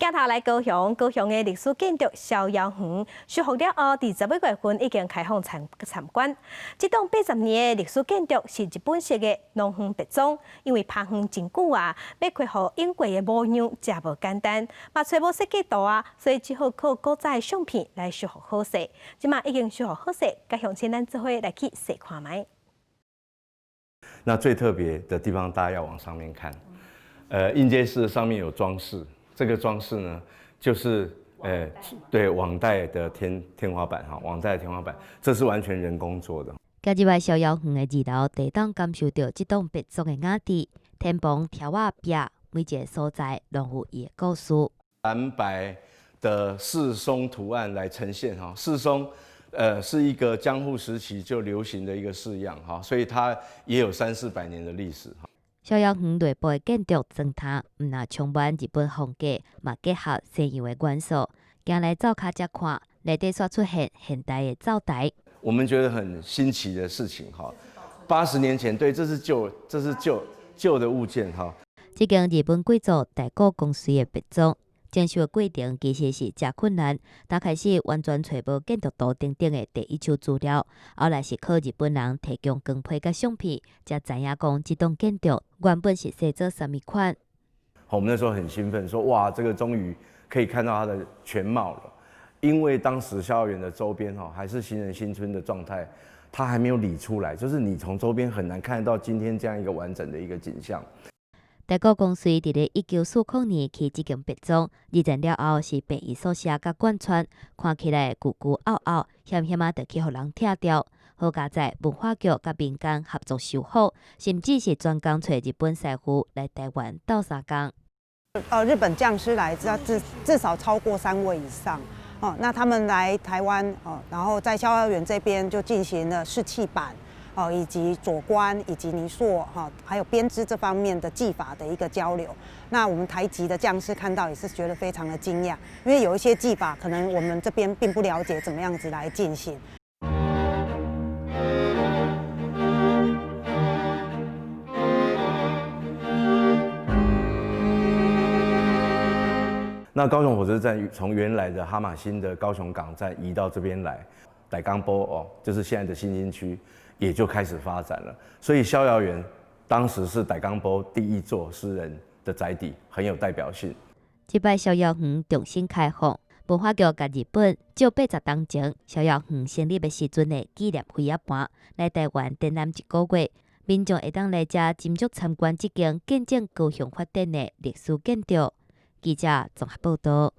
今头来高雄的历史建筑逍遥园修复了后，伫11月份已经开放参观。这栋80年的历史建筑是日本式的农园别庄，因为爬园真久啊，要开放英国的模样真无简单，嘛找无设计图啊，所以只好靠古早的相片来修复好势。即马已经修复好势，甲乡亲咱做伙来去细看卖。那最特别的地方，大家要往上面看。印街式上面有装饰，这个装饰呢，就是对网带的天花板哈，网带的天花板，这是完全人工做的。加入来逍遥园的二楼，地当感受到这栋别墅的雅致，天棚、条啊壁，每一个所在拢有伊的故事。蓝白的四松图案来呈现哈，四松是一个江户时期就流行的一个式样哈，所以它也有300-400年的历史哈。逍遥园内部的建筑装塔，毋但充满日本风格，嘛结合西洋的元素。行来走卡则看，内底煞出现现代的灶台。我们觉得很新奇的事情哈，80年前，对，这是旧的物件哈。这间日本贵族大古公司的别庄，整修的过程其实是真困难。刚开始完全找无建筑图等等的第一手资料，后来是靠日本人提供光批甲相片，才知影讲这栋建筑原本是写做什么款。我们那时候很兴奋，说哇，这个终于可以看到它的全貌了。因为当时逍遥园的周边还是行人新村的状态，它还没有理出来，就是你从周边很难看得到今天这样一个完整的一个景象。大古公司伫咧1940年起这间别庄，二战了后是被伊所写甲贯穿，看起来古古拗拗，险险啊，得去互人拆掉。好佳在文化局甲民间合作修复，甚至是专工找日本师傅来台湾斗3工。日本匠师来至少超过3位以上。那他们来台湾然后在逍遥园这边就进行了试砌板以及佐关以及泥塑还有编织这方面的技法的一个交流。那我们台籍的匠师看到也是觉得非常的惊讶，因为有一些技法可能我们这边并不了解怎么样子来进行。那高雄火车站从原来的哈马星的高雄港站移到这边来，傣港波就是现在的新兴区，也就开始发展了。所以逍遥园当时是傣港波第一座私人的宅邸，很有代表性。这摆逍遥园重新开放，文化局甲日本照80年前逍遥园成立的时阵的纪念会一盘来台湾展览1个月，民众会当来遮斟酌参观这间见证高雄发展的历史建筑。记者综合报道。